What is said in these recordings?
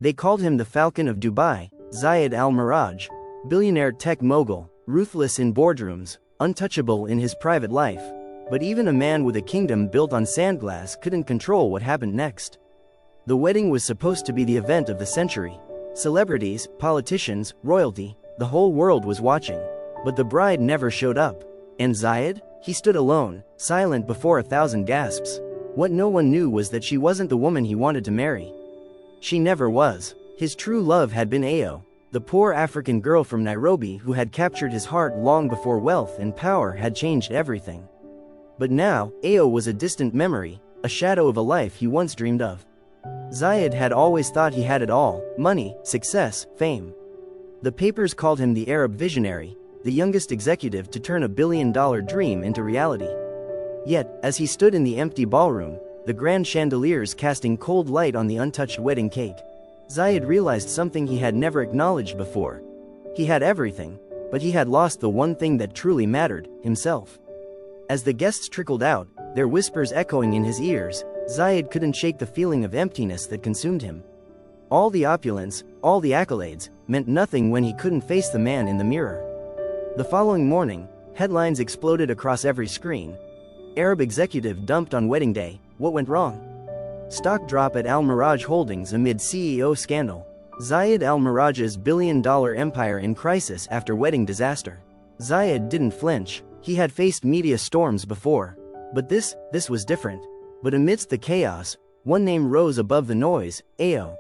They called him the Falcon of Dubai, Zayed Al-Miraj, billionaire tech mogul, ruthless in boardrooms, untouchable in his private life. But even a man with a kingdom built on sandglass couldn't control what happened next. The wedding was supposed to be the event of the century. Celebrities, politicians, royalty, the whole world was watching. But the bride never showed up. And Zayed? He stood alone, silent before 1,000 gasps. What no one knew was that she wasn't the woman he wanted to marry. She never was. His true love had been Ayo, the poor African girl from Nairobi who had captured his heart long before wealth and power had changed everything. But now, Ayo was a distant memory, a shadow of a life he once dreamed of. Zayed had always thought he had it all: money, success, fame. The papers called him the Arab visionary, the youngest executive to turn a billion-dollar dream into reality. Yet, as he stood in the empty ballroom, the grand chandeliers casting cold light on the untouched wedding cake, Zayed realized something he had never acknowledged before. He had everything, but he had lost the one thing that truly mattered: himself. As the guests trickled out, their whispers echoing in his ears, Zayed couldn't shake the feeling of emptiness that consumed him. All the opulence, all the accolades, meant nothing when he couldn't face the man in the mirror. The following morning, headlines exploded across every screen. Arab executive dumped on wedding day. What went wrong? Stock drop at Al-Miraj Holdings amid CEO scandal. Zayed Al-Miraj's billion-dollar empire in crisis after wedding disaster. Zayed didn't flinch. He had faced media storms before. But this was different. But amidst the chaos, one name rose above the noise: Ayo.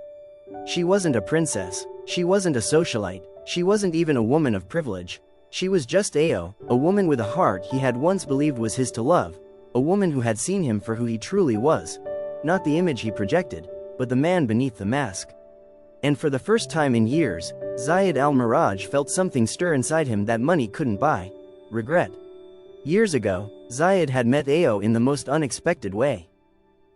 She wasn't a princess. She wasn't a socialite. She wasn't even a woman of privilege. She was just Ayo, a woman with a heart he had once believed was his to love, a woman who had seen him for who he truly was. Not the image he projected, but the man beneath the mask. And for the first time in years, Zayed Al-Miraj felt something stir inside him that money couldn't buy: regret. Years ago, Zayed had met Ayo in the most unexpected way.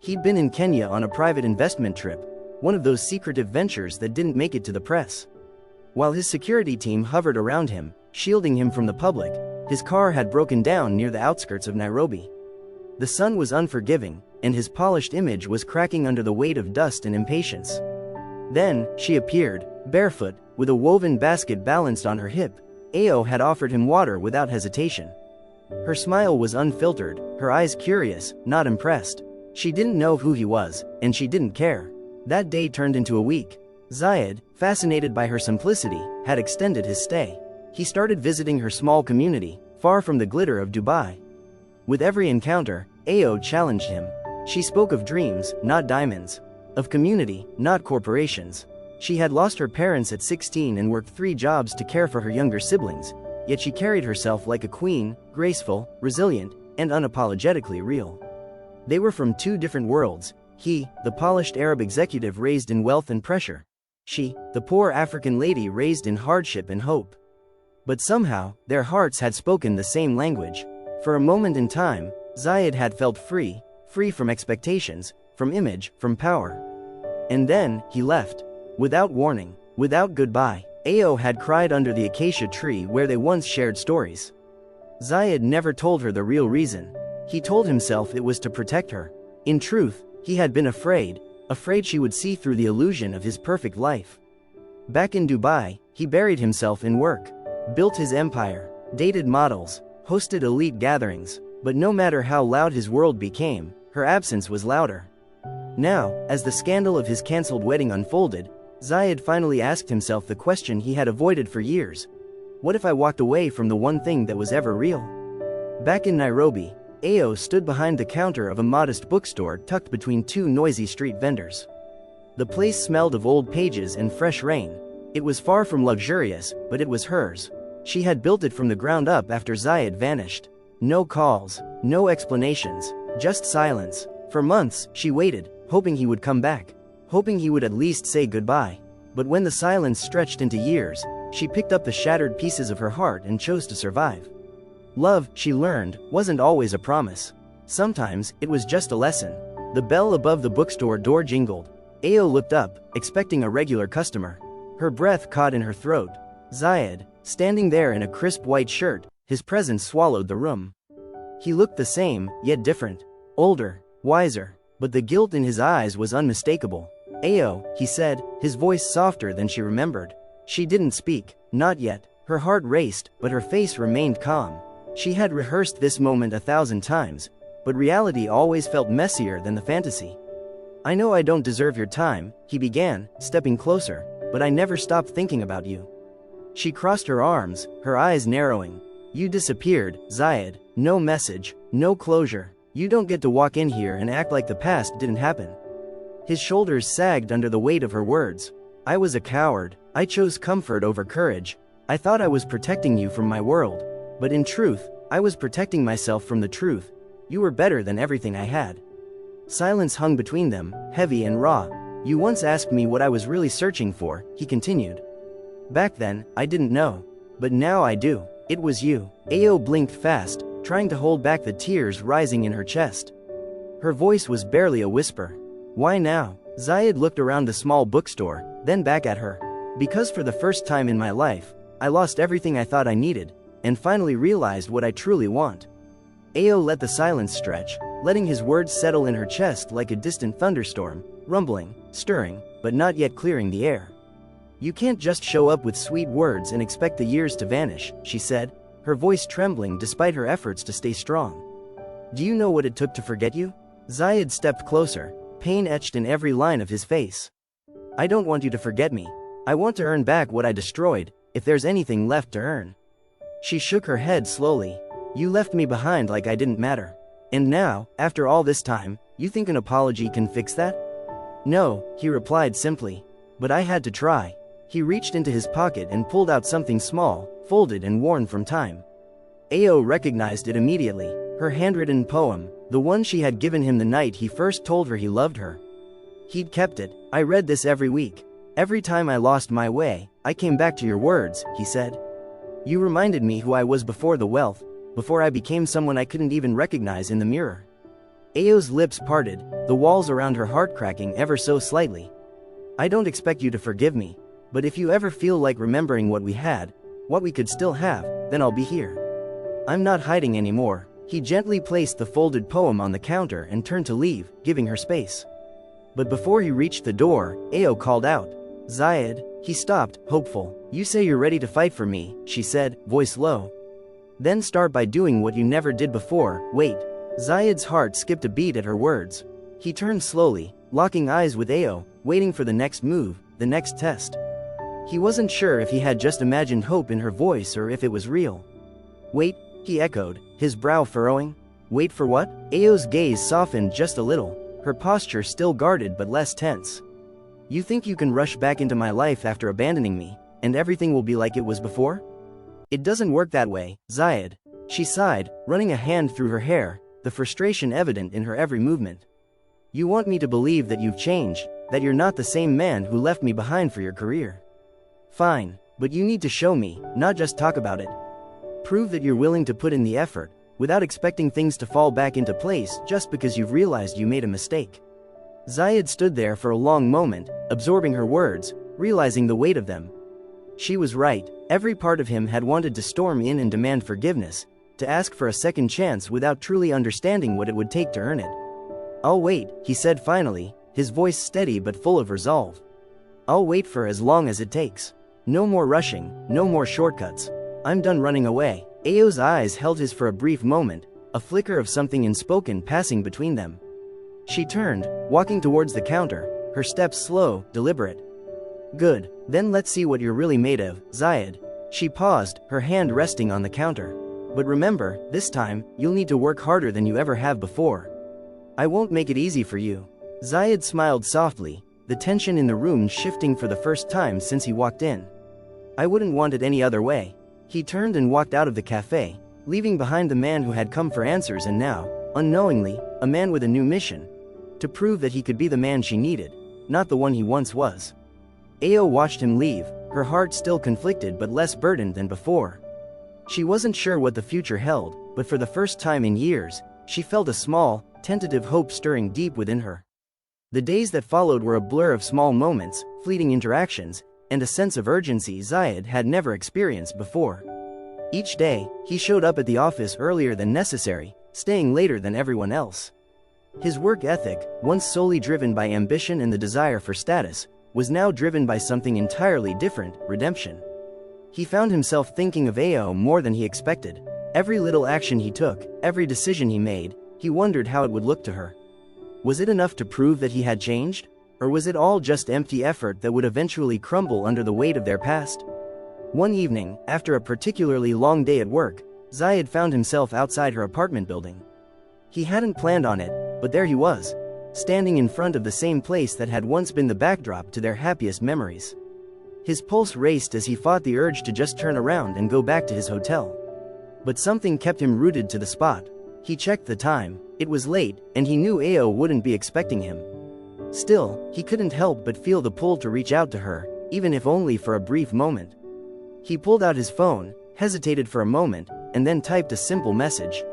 He'd been in Kenya on a private investment trip, one of those secretive ventures that didn't make it to the press. While his security team hovered around him, shielding him from the public, his car had broken down near the outskirts of Nairobi. The sun was unforgiving, and his polished image was cracking under the weight of dust and impatience. Then, she appeared, barefoot, with a woven basket balanced on her hip. Ayo had offered him water without hesitation. Her smile was unfiltered, her eyes curious, not impressed. She didn't know who he was, and she didn't care. That day turned into a week. Zayed, fascinated by her simplicity, had extended his stay. He started visiting her small community, far from the glitter of Dubai. With every encounter, Ayo challenged him. She spoke of dreams, not diamonds. Of community, not corporations. She had lost her parents at 16 and worked 3 jobs to care for her younger siblings, yet she carried herself like a queen, graceful, resilient, and unapologetically real. They were from 2 different worlds: he, the polished Arab executive raised in wealth and pressure; she, the poor African lady raised in hardship and hope. But somehow, their hearts had spoken the same language. For a moment in time, Zayed had felt free from expectations, from image, from power. And then, he left. Without warning, without goodbye. Ayo had cried under the acacia tree where they once shared stories. Zayed never told her the real reason. He told himself it was to protect her. In truth, he had been afraid she would see through the illusion of his perfect life. Back in Dubai, he buried himself in work, built his empire, dated models, hosted elite gatherings, but no matter how loud his world became, her absence was louder. Now, as the scandal of his cancelled wedding unfolded, Zayed finally asked himself the question he had avoided for years: what if I walked away from the one thing that was ever real? Back in Nairobi, Ayo stood behind the counter of a modest bookstore tucked between 2 noisy street vendors. The place smelled of old pages and fresh rain. It was far from luxurious, but it was hers. She had built it from the ground up after Zayed vanished. No calls, no explanations, just silence. For months, she waited, hoping he would come back, hoping he would at least say goodbye. But when the silence stretched into years, she picked up the shattered pieces of her heart and chose to survive. Love, she learned, wasn't always a promise. Sometimes, it was just a lesson. The bell above the bookstore door jingled. Ayo looked up, expecting a regular customer. Her breath caught in her throat. Zayed, standing there in a crisp white shirt, his presence swallowed the room. He looked the same, yet different. Older, wiser, but the guilt in his eyes was unmistakable. Ayo, he said, his voice softer than she remembered. She didn't speak, not yet. Her heart raced, but her face remained calm. She had rehearsed this moment 1,000 times, but reality always felt messier than the fantasy. I know I don't deserve your time, he began, stepping closer, but I never stopped thinking about you. She crossed her arms, her eyes narrowing. You disappeared, Zayed. No message, no closure. You don't get to walk in here and act like the past didn't happen. His shoulders sagged under the weight of her words. I was a coward. I chose comfort over courage. I thought I was protecting you from my world. But in truth, I was protecting myself from the truth. You were better than everything I had. Silence hung between them, heavy and raw. You once asked me what I was really searching for, he continued. Back then, I didn't know. But now I do. It was you. Ayo blinked fast, trying to hold back the tears rising in her chest. Her voice was barely a whisper. Why now? Zayed looked around the small bookstore, then back at her. Because for the first time in my life, I lost everything I thought I needed, and finally realized what I truly want. Ayo let the silence stretch, letting his words settle in her chest like a distant thunderstorm, rumbling, stirring, but not yet clearing the air. You can't just show up with sweet words and expect the years to vanish, she said, her voice trembling despite her efforts to stay strong. Do you know what it took to forget you? Zayed stepped closer, pain etched in every line of his face. I don't want you to forget me. I want to earn back what I destroyed, if there's anything left to earn. She shook her head slowly. You left me behind like I didn't matter. And now, after all this time, you think an apology can fix that? No, he replied simply. But I had to try. He reached into his pocket and pulled out something small, folded and worn from time. Ayo recognized it immediately, her handwritten poem, the one she had given him the night he first told her he loved her. He'd kept it. I read this every week. Every time I lost my way, I came back to your words, he said. You reminded me who I was before the wealth, before I became someone I couldn't even recognize in the mirror. Ayo's lips parted, the walls around her heart cracking ever so slightly. I don't expect you to forgive me, but if you ever feel like remembering what we had, what we could still have, then I'll be here. I'm not hiding anymore. He gently placed the folded poem on the counter and turned to leave, giving her space. But before he reached the door, Ayo called out. Zayed. He stopped, hopeful. You say you're ready to fight for me, she said, voice low. Then start by doing what you never did before. Wait. Zayed's heart skipped a beat at her words. He turned slowly, locking eyes with Ayo, waiting for the next move, the next test. He wasn't sure if he had just imagined hope in her voice or if it was real. Wait, he echoed, his brow furrowing. Wait for what? Ayo's gaze softened just a little, her posture still guarded but less tense. You think you can rush back into my life after abandoning me, and everything will be like it was before? It doesn't work that way, Zayed. She sighed, running a hand through her hair, the frustration evident in her every movement. You want me to believe that you've changed, that you're not the same man who left me behind for your career. Fine, but you need to show me, not just talk about it. Prove that you're willing to put in the effort, without expecting things to fall back into place just because you've realized you made a mistake. Zayed stood there for a long moment, absorbing her words, realizing the weight of them. She was right. Every part of him had wanted to storm in and demand forgiveness, to ask for a second chance without truly understanding what it would take to earn it. I'll wait, he said finally, his voice steady but full of resolve. I'll wait for as long as it takes. No more rushing, no more shortcuts. I'm done running away. Ayo's eyes held his for a brief moment, a flicker of something unspoken passing between them. She turned, walking towards the counter, her steps slow, deliberate. Good, then let's see what you're really made of, Zayed. She paused, her hand resting on the counter. But remember, this time, you'll need to work harder than you ever have before. I won't make it easy for you. Zayed smiled softly, the tension in the room shifting for the first time since he walked in. I wouldn't want it any other way. He turned and walked out of the cafe, leaving behind the man who had come for answers and now, unknowingly, a man with a new mission. To prove that he could be the man she needed, not the one he once was. Ayo watched him leave, her heart still conflicted but less burdened than before. She wasn't sure what the future held, but for the first time in years, she felt a small, tentative hope stirring deep within her. The days that followed were a blur of small moments, fleeting interactions, and a sense of urgency Zayed had never experienced before. Each day, he showed up at the office earlier than necessary, staying later than everyone else. His work ethic, once solely driven by ambition and the desire for status, was now driven by something entirely different: redemption. He found himself thinking of Ao more than he expected. Every little action he took, every decision he made, he wondered how it would look to her. Was it enough to prove that he had changed? Or was it all just empty effort that would eventually crumble under the weight of their past? One evening, after a particularly long day at work, Zayed found himself outside her apartment building. He hadn't planned on it, but there he was, standing in front of the same place that had once been the backdrop to their happiest memories. His pulse raced as he fought the urge to just turn around and go back to his hotel. But something kept him rooted to the spot. He checked the time. It was late, and he knew Ao wouldn't be expecting him. Still, he couldn't help but feel the pull to reach out to her, even if only for a brief moment. He pulled out his phone, hesitated for a moment, and then typed a simple message.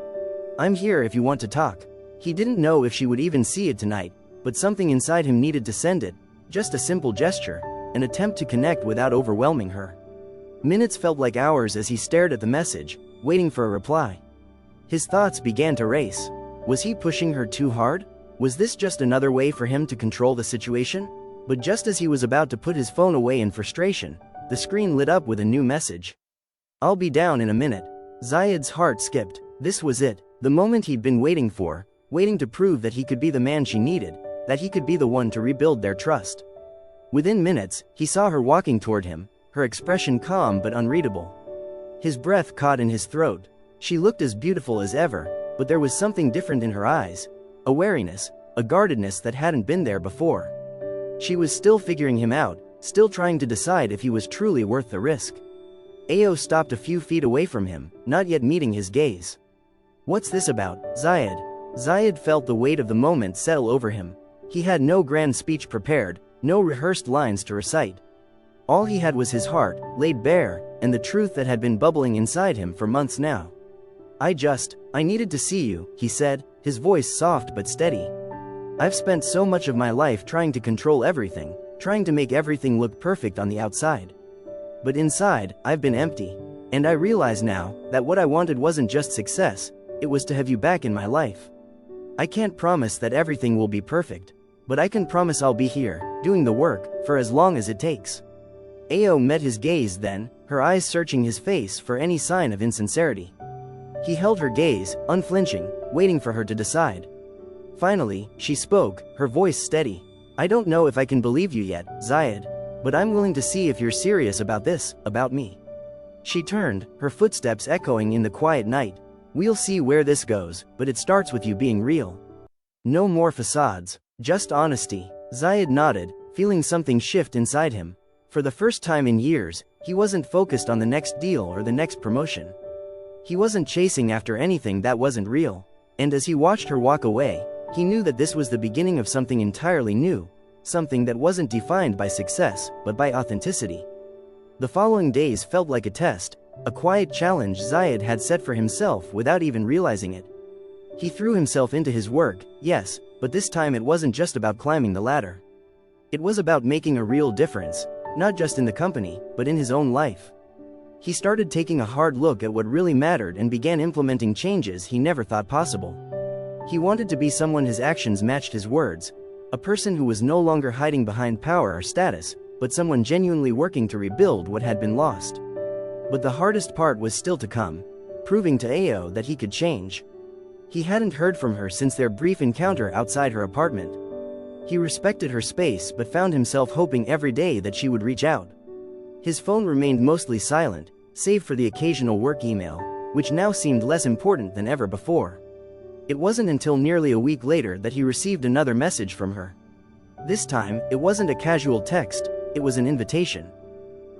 "I'm here if you want to talk." He didn't know if she would even see it tonight, but something inside him needed to send it, just a simple gesture, an attempt to connect without overwhelming her. Minutes felt like hours as he stared at the message, waiting for a reply. His thoughts began to race. Was he pushing her too hard? Was this just another way for him to control the situation? But just as he was about to put his phone away in frustration, the screen lit up with a new message. "I'll be down in a minute." Zayed's heart skipped. This was it, the moment he'd been waiting for, waiting to prove that he could be the man she needed, that he could be the one to rebuild their trust. Within minutes, he saw her walking toward him, her expression calm but unreadable. His breath caught in his throat. She looked as beautiful as ever, but there was something different in her eyes, a wariness, a guardedness that hadn't been there before. She was still figuring him out, still trying to decide if he was truly worth the risk. Ao stopped a few feet away from him, not yet meeting his gaze. "What's this about, Zayed?" Zayed felt the weight of the moment settle over him. He had no grand speech prepared, no rehearsed lines to recite. All he had was his heart, laid bare, and the truth that had been bubbling inside him for months now. I needed to see you," he said, his voice soft but steady. "I've spent so much of my life trying to control everything, trying to make everything look perfect on the outside. But inside, I've been empty. And I realize now that what I wanted wasn't just success, it was to have you back in my life. I can't promise that everything will be perfect, but I can promise I'll be here, doing the work, for as long as it takes." Ao met his gaze then, her eyes searching his face for any sign of insincerity. He held her gaze, unflinching, waiting for her to decide. Finally, she spoke, her voice steady. "I don't know if I can believe you yet, Zayed, but I'm willing to see if you're serious about this, about me." She turned, her footsteps echoing in the quiet night. "We'll see where this goes, but it starts with you being real. No more facades, just honesty." Zayed nodded, feeling something shift inside him. For the first time in years, he wasn't focused on the next deal or the next promotion. He wasn't chasing after anything that wasn't real. And as he watched her walk away, he knew that this was the beginning of something entirely new, something that wasn't defined by success, but by authenticity. The following days felt like a test, a quiet challenge Zayed had set for himself without even realizing it. He threw himself into his work, yes, but this time it wasn't just about climbing the ladder. It was about making a real difference, not just in the company, but in his own life. He started taking a hard look at what really mattered and began implementing changes he never thought possible. He wanted to be someone his actions matched his words, a person who was no longer hiding behind power or status, but someone genuinely working to rebuild what had been lost. But the hardest part was still to come, proving to Ao that he could change. He hadn't heard from her since their brief encounter outside her apartment. He respected her space but found himself hoping every day that she would reach out. His phone remained mostly silent, save for the occasional work email, which now seemed less important than ever before. It wasn't until nearly a week later that he received another message from her. This time, it wasn't a casual text, it was an invitation.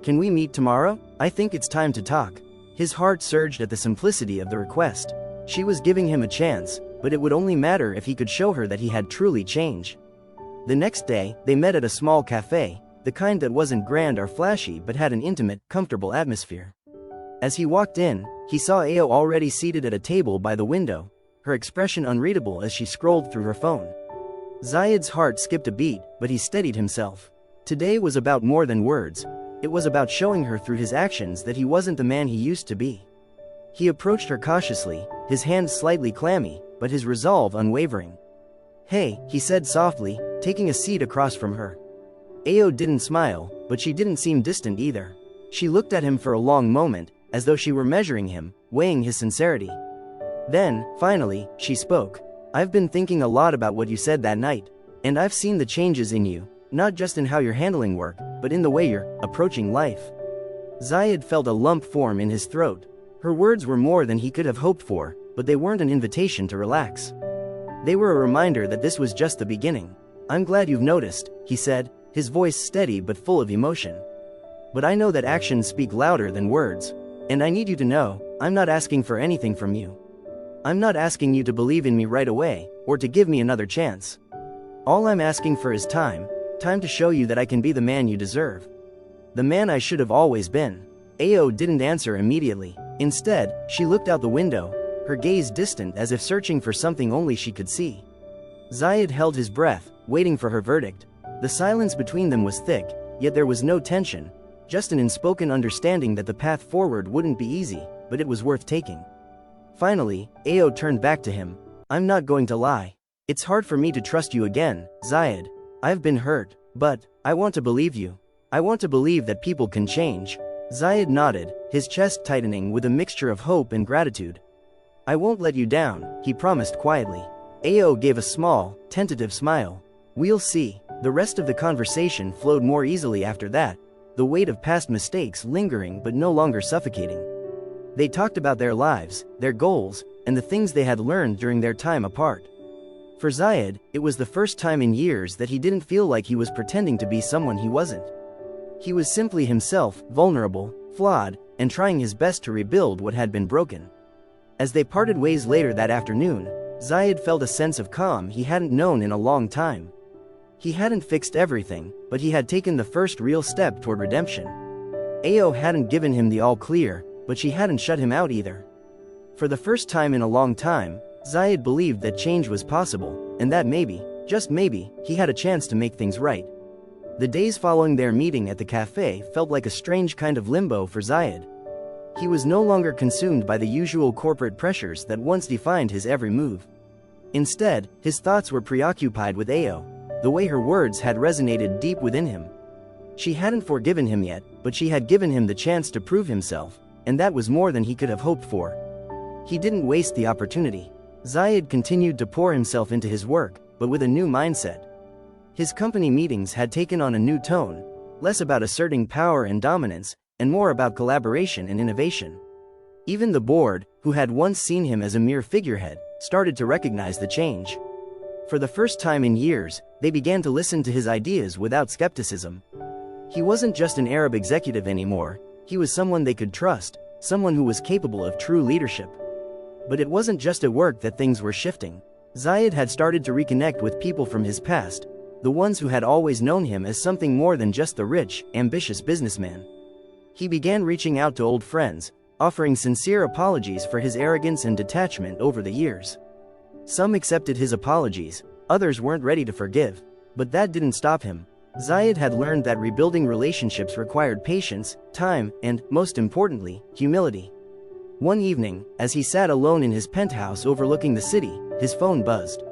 "Can we meet tomorrow? I think it's time to talk." His heart surged at the simplicity of the request. She was giving him a chance, but it would only matter if he could show her that he had truly changed. The next day, they met at a small cafe, the kind that wasn't grand or flashy but had an intimate, comfortable atmosphere. As he walked in, he saw Ao already seated at a table by the window, her expression unreadable as she scrolled through her phone. Zayed's heart skipped a beat, but he steadied himself. Today was about more than words. It was about showing her through his actions that he wasn't the man he used to be. He approached her cautiously, his hands slightly clammy, but his resolve unwavering. Hey, he said softly, taking a seat across from her. Ao didn't smile, but she didn't seem distant either. She looked at him for a long moment, as though she were measuring him, weighing his sincerity. Then, finally, she spoke. I've been thinking a lot about what you said that night, and I've seen the changes in you, not just in how you're handling work, but in the way you're approaching life. Zayed felt a lump form in his throat. Her words were more than he could have hoped for, but they weren't an invitation to relax. They were a reminder that this was just the beginning. I'm glad you've noticed, he said, his voice steady but full of emotion. But I know that actions speak louder than words, and I need you to know, I'm not asking for anything from you. I'm not asking you to believe in me right away, or to give me another chance. All I'm asking for is time to show you that I can be the man you deserve. The man I should have always been. Ao didn't answer immediately. Instead, she looked out the window, her gaze distant as if searching for something only she could see. Zayed held his breath, waiting for her verdict. The silence between them was thick, yet there was no tension, just an unspoken understanding that the path forward wouldn't be easy, but it was worth taking. Finally, Ao turned back to him. I'm not going to lie. It's hard for me to trust you again, Zayed. I've been hurt, but I want to believe you. I want to believe that people can change. Zayed nodded, his chest tightening with a mixture of hope and gratitude. I won't let you down, he promised quietly. Ao gave a small, tentative smile. We'll see. The rest of the conversation flowed more easily after that, the weight of past mistakes lingering but no longer suffocating. They talked about their lives, their goals, and the things they had learned during their time apart. For Zayed, it was the first time in years that he didn't feel like he was pretending to be someone he wasn't. He was simply himself, vulnerable, flawed, and trying his best to rebuild what had been broken. As they parted ways later that afternoon, Zayed felt a sense of calm he hadn't known in a long time. He hadn't fixed everything, but he had taken the first real step toward redemption. Ao hadn't given him the all clear, but she hadn't shut him out either. For the first time in a long time, Zayed believed that change was possible, and that maybe, just maybe, he had a chance to make things right. The days following their meeting at the cafe felt like a strange kind of limbo for Zayed. He was no longer consumed by the usual corporate pressures that once defined his every move. Instead, his thoughts were preoccupied with Ao, the way her words had resonated deep within him. She hadn't forgiven him yet, but she had given him the chance to prove himself, and that was more than he could have hoped for. He didn't waste the opportunity. Zayed continued to pour himself into his work, but with a new mindset. His company meetings had taken on a new tone, less about asserting power and dominance, and more about collaboration and innovation. Even the board, who had once seen him as a mere figurehead, started to recognize the change. For the first time in years, they began to listen to his ideas without skepticism. He wasn't just an Arab executive anymore, he was someone they could trust, someone who was capable of true leadership. But it wasn't just at work that things were shifting. Zayed had started to reconnect with people from his past, the ones who had always known him as something more than just the rich, ambitious businessman. He began reaching out to old friends, offering sincere apologies for his arrogance and detachment over the years. Some accepted his apologies, others weren't ready to forgive, but that didn't stop him. Zayed had learned that rebuilding relationships required patience, time, and, most importantly, humility. One evening, as he sat alone in his penthouse overlooking the city, his phone buzzed.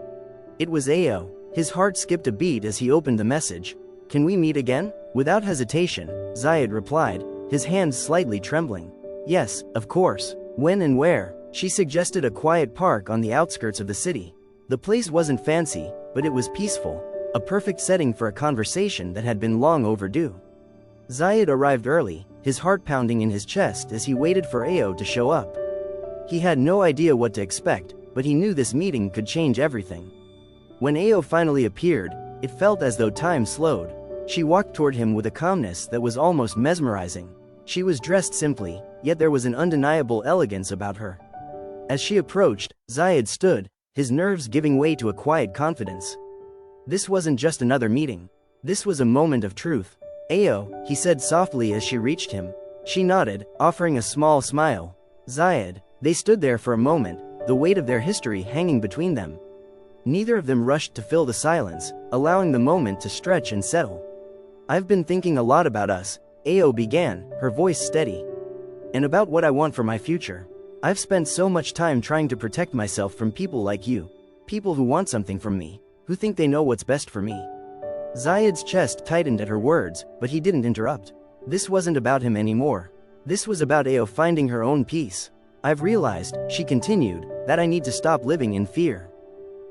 It was Ao. His heart skipped a beat as he opened the message. Can we meet again? Without hesitation, Zayed replied, his hands slightly trembling. Yes, of course. When and where? She suggested a quiet park on the outskirts of the city. The place wasn't fancy, but it was peaceful, a perfect setting for a conversation that had been long overdue. Zayed arrived early, his heart pounding in his chest as he waited for Ao to show up. He had no idea what to expect, but he knew this meeting could change everything. When Ao finally appeared, it felt as though time slowed. She walked toward him with a calmness that was almost mesmerizing. She was dressed simply, yet there was an undeniable elegance about her. As she approached, Zayed stood, his nerves giving way to a quiet confidence. This wasn't just another meeting. This was a moment of truth. Ao, he said softly as she reached him. She nodded, offering a small smile. Zayed. They stood there for a moment, the weight of their history hanging between them. Neither of them rushed to fill the silence, allowing the moment to stretch and settle. I've been thinking a lot about us, Ao began, her voice steady. And about what I want for my future. I've spent so much time trying to protect myself from people like you. People who want something from me. who think they know what's best for me. Zayed's chest tightened at her words, but he didn't interrupt. This wasn't about him anymore. This was about Ao finding her own peace. I've realized, she continued, that I need to stop living in fear.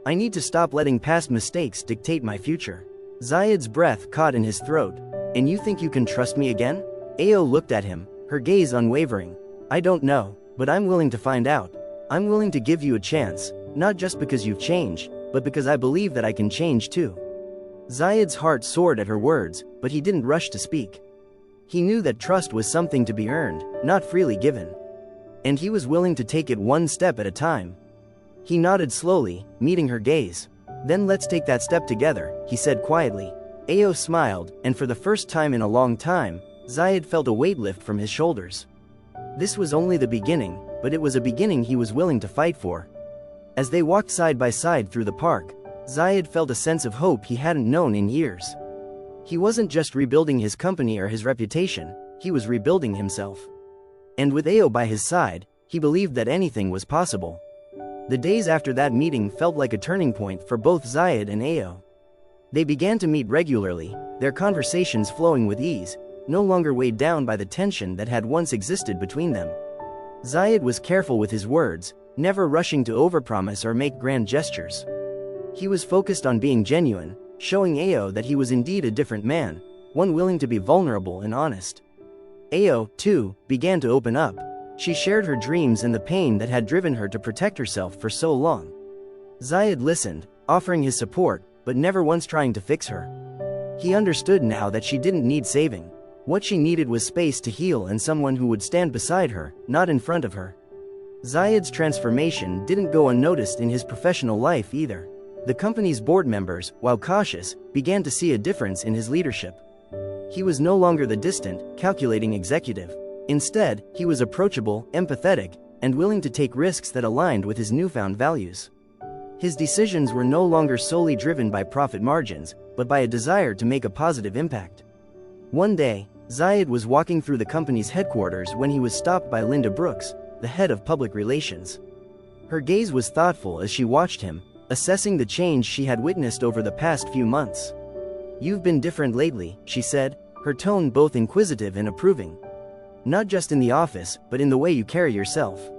I need to stop letting past mistakes dictate my future. Zayed's breath caught in his throat. And you think you can trust me again? Ao looked at him, her gaze unwavering. I don't know, but I'm willing to find out. I'm willing to give you a chance, not just because you've changed, but because I believe that I can change too. Zayed's heart soared at her words, but he didn't rush to speak. He knew that trust was something to be earned, not freely given. And he was willing to take it one step at a time. He nodded slowly, meeting her gaze. Then let's take that step together, he said quietly. Ao smiled, and for the first time in a long time, Zayed felt a weight lift from his shoulders. This was only the beginning, but it was a beginning he was willing to fight for. As they walked side by side through the park, Zayed felt a sense of hope he hadn't known in years. He wasn't just rebuilding his company or his reputation, he was rebuilding himself. And with Ao by his side, he believed that anything was possible. The days after that meeting felt like a turning point for both Zayed and Ao. They began to meet regularly, their conversations flowing with ease, no longer weighed down by the tension that had once existed between them. Zayed was careful with his words, never rushing to overpromise or make grand gestures. He was focused on being genuine, showing Ao that he was indeed a different man, one willing to be vulnerable and honest. Ao, too, began to open up. She shared her dreams and the pain that had driven her to protect herself for so long. Zayed listened, offering his support, but never once trying to fix her. He understood now that she didn't need saving. What she needed was space to heal and someone who would stand beside her, not in front of her. Zayed's transformation didn't go unnoticed in his professional life either. The company's board members, while cautious, began to see a difference in his leadership. He was no longer the distant, calculating executive. Instead, he was approachable, empathetic, and willing to take risks that aligned with his newfound values. His decisions were no longer solely driven by profit margins, but by a desire to make a positive impact. One day, Zayed was walking through the company's headquarters when he was stopped by Linda Brooks, the head of public relations. Her gaze was thoughtful as she watched him, assessing the change she had witnessed over the past few months. You've been different lately, she said, her tone both inquisitive and approving. Not just in the office, but in the way you carry yourself.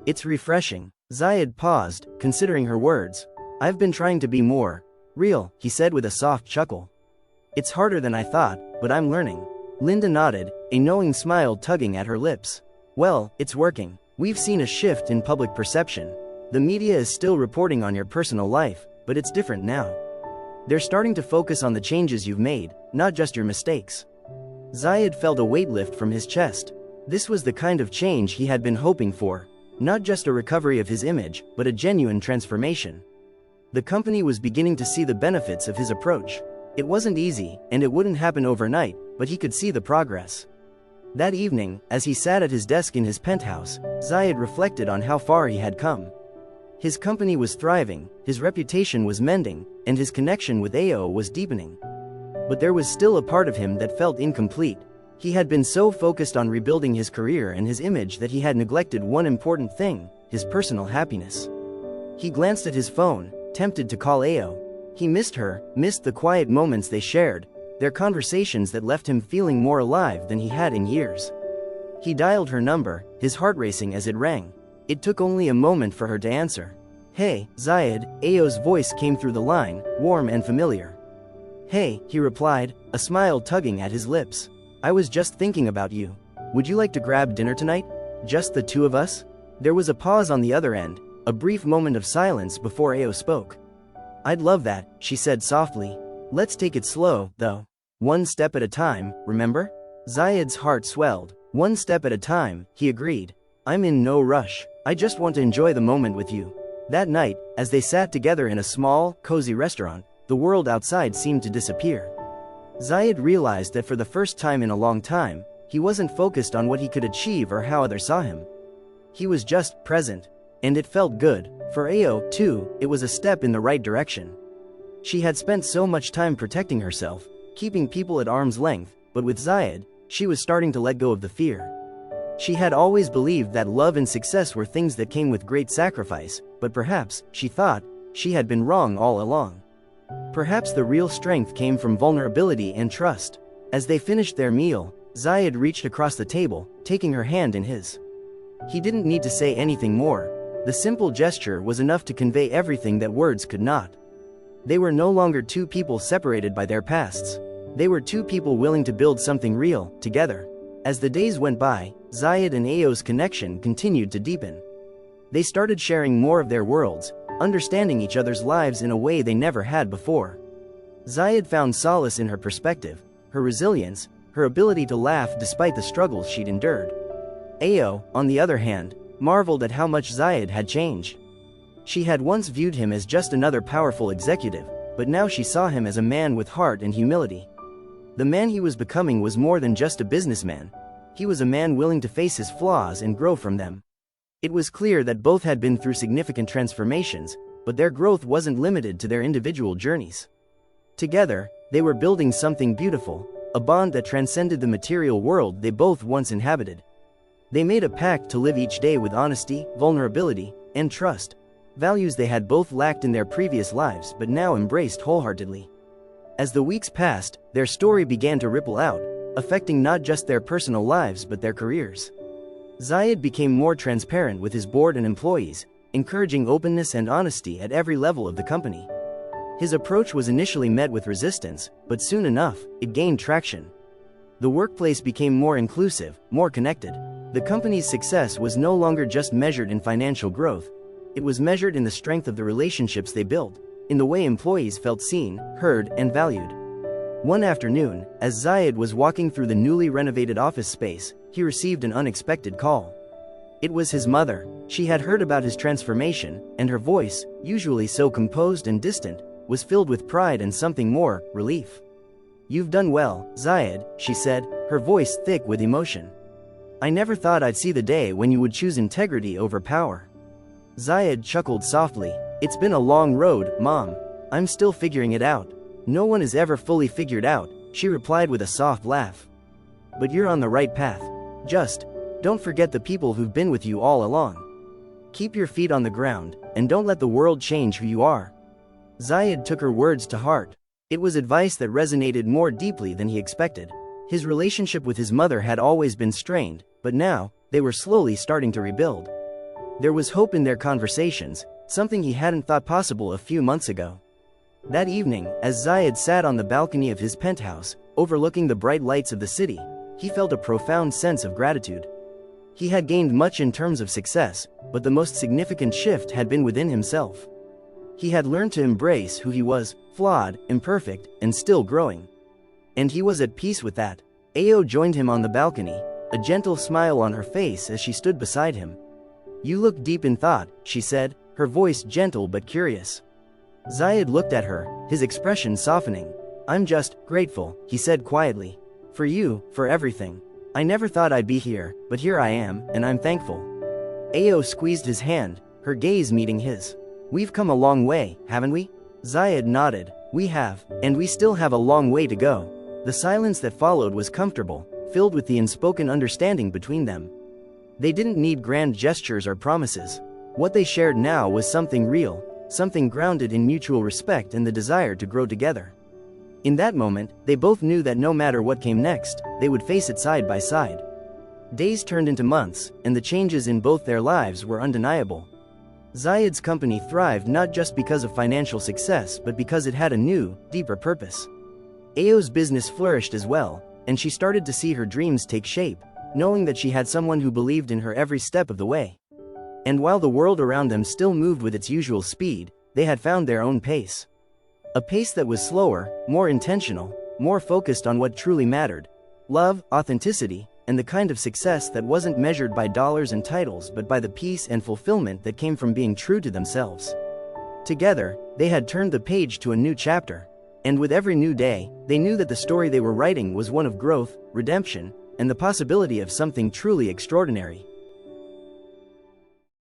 It's refreshing. Zayed paused, considering her words. I've been trying to be more real, he said with a soft chuckle. It's harder than I thought, but I'm learning. Linda nodded, a knowing smile tugging at her lips. Well, it's working. We've seen a shift in public perception. The media is still reporting on your personal life, but it's different now. They're starting to focus on the changes you've made, not just your mistakes. Zayed felt a weight lift from his chest. This was the kind of change he had been hoping for. Not just a recovery of his image, but a genuine transformation. The company was beginning to see the benefits of his approach. It wasn't easy, and it wouldn't happen overnight, but he could see the progress. That evening, as he sat at his desk in his penthouse, Zayed reflected on how far he had come. His company was thriving, his reputation was mending, and his connection with Ao was deepening. But there was still a part of him that felt incomplete. He had been so focused on rebuilding his career and his image that he had neglected one important thing, his personal happiness. He glanced at his phone, tempted to call Ao. He missed her, missed the quiet moments they shared, their conversations that left him feeling more alive than he had in years. He dialed her number, his heart racing as it rang. It took only a moment for her to answer. Hey, Zayed, Ao's voice came through the line, warm and familiar. Hey, he replied, a smile tugging at his lips. I was just thinking about you. Would you like to grab dinner tonight? Just the two of us? There was a pause on the other end, a brief moment of silence before Ao spoke. I'd love that, she said softly. Let's take it slow, though. One step at a time, remember? Zayed's heart swelled. One step at a time, he agreed. I'm in no rush. I just want to enjoy the moment with you. That night, as they sat together in a small, cozy restaurant, the world outside seemed to disappear. Zayed realized that for the first time in a long time, he wasn't focused on what he could achieve or how others saw him. He was just present. And it felt good. For Ao, too, it was a step in the right direction. She had spent so much time protecting herself, keeping people at arm's length, but with Zayed, she was starting to let go of the fear. She had always believed that love and success were things that came with great sacrifice, but perhaps, she thought, she had been wrong all along. Perhaps the real strength came from vulnerability and trust. As they finished their meal, Zayed reached across the table, taking her hand in his. He didn't need to say anything more. The simple gesture was enough to convey everything that words could not. They were no longer two people separated by their pasts. They were two people willing to build something real, together. As the days went by, Zayed and Ayo's connection continued to deepen. They started sharing more of their worlds, understanding each other's lives in a way they never had before. Zayed found solace in her perspective, her resilience, her ability to laugh despite the struggles she'd endured. Ayo, on the other hand, marveled at how much Zayed had changed. She had once viewed him as just another powerful executive, but now she saw him as a man with heart and humility. The man he was becoming was more than just a businessman. He was a man willing to face his flaws and grow from them. It was clear that both had been through significant transformations, but their growth wasn't limited to their individual journeys. Together, they were building something beautiful, a bond that transcended the material world they both once inhabited. They made a pact to live each day with honesty, vulnerability, and trust, values they had both lacked in their previous lives but now embraced wholeheartedly. As the weeks passed, their story began to ripple out, affecting not just their personal lives but their careers. Zayed became more transparent with his board and employees, encouraging openness and honesty at every level of the company. His approach was initially met with resistance, but soon enough, it gained traction. The workplace became more inclusive, more connected. The company's success was no longer just measured in financial growth. It was measured in the strength of the relationships they built, in the way employees felt seen, heard, and valued. One afternoon, as Zayed was walking through the newly renovated office space, he received an unexpected call. It was his mother. She had heard about his transformation, and her voice, usually so composed and distant, was filled with pride and something more, relief. "You've done well, Zayed," she said, her voice thick with emotion. "I never thought I'd see the day when you would choose integrity over power." Zayed chuckled softly. "It's been a long road, Mom. I'm still figuring it out." "No one is ever fully figured out," she replied with a soft laugh. "But you're on the right path. Just don't forget the people who've been with you all along. Keep your feet on the ground, and don't let the world change who you are." Zayed took her words to heart. It was advice that resonated more deeply than he expected. His relationship with his mother had always been strained, but now, they were slowly starting to rebuild. There was hope in their conversations, something he hadn't thought possible a few months ago. That evening, as Zayed sat on the balcony of his penthouse, overlooking the bright lights of the city, he felt a profound sense of gratitude. He had gained much in terms of success, but the most significant shift had been within himself. He had learned to embrace who he was, flawed, imperfect, and still growing. And he was at peace with that. Ayo joined him on the balcony, a gentle smile on her face as she stood beside him. "You look deep in thought," she said, her voice gentle but curious. Zayed looked at her, his expression softening. "I'm just grateful," he said quietly. "For you, for everything. I never thought I'd be here, but here I am, and I'm thankful." Ayo squeezed his hand, her gaze meeting his. "We've come a long way, haven't we?" Zayed nodded. "We have, and we still have a long way to go." The silence that followed was comfortable, filled with the unspoken understanding between them. They didn't need grand gestures or promises. What they shared now was something real, something grounded in mutual respect and the desire to grow together. In that moment, they both knew that no matter what came next, they would face it side by side. Days turned into months, and the changes in both their lives were undeniable. Zayed's company thrived not just because of financial success but because it had a new, deeper purpose. Ayo's business flourished as well, and she started to see her dreams take shape, knowing that she had someone who believed in her every step of the way. And while the world around them still moved with its usual speed, they had found their own pace. A pace that was slower, more intentional, more focused on what truly mattered: love, authenticity, and the kind of success that wasn't measured by dollars and titles but by the peace and fulfillment that came from being true to themselves. Together, they had turned the page to a new chapter, and with every new day, they knew that the story they were writing was one of growth, redemption, and the possibility of something truly extraordinary.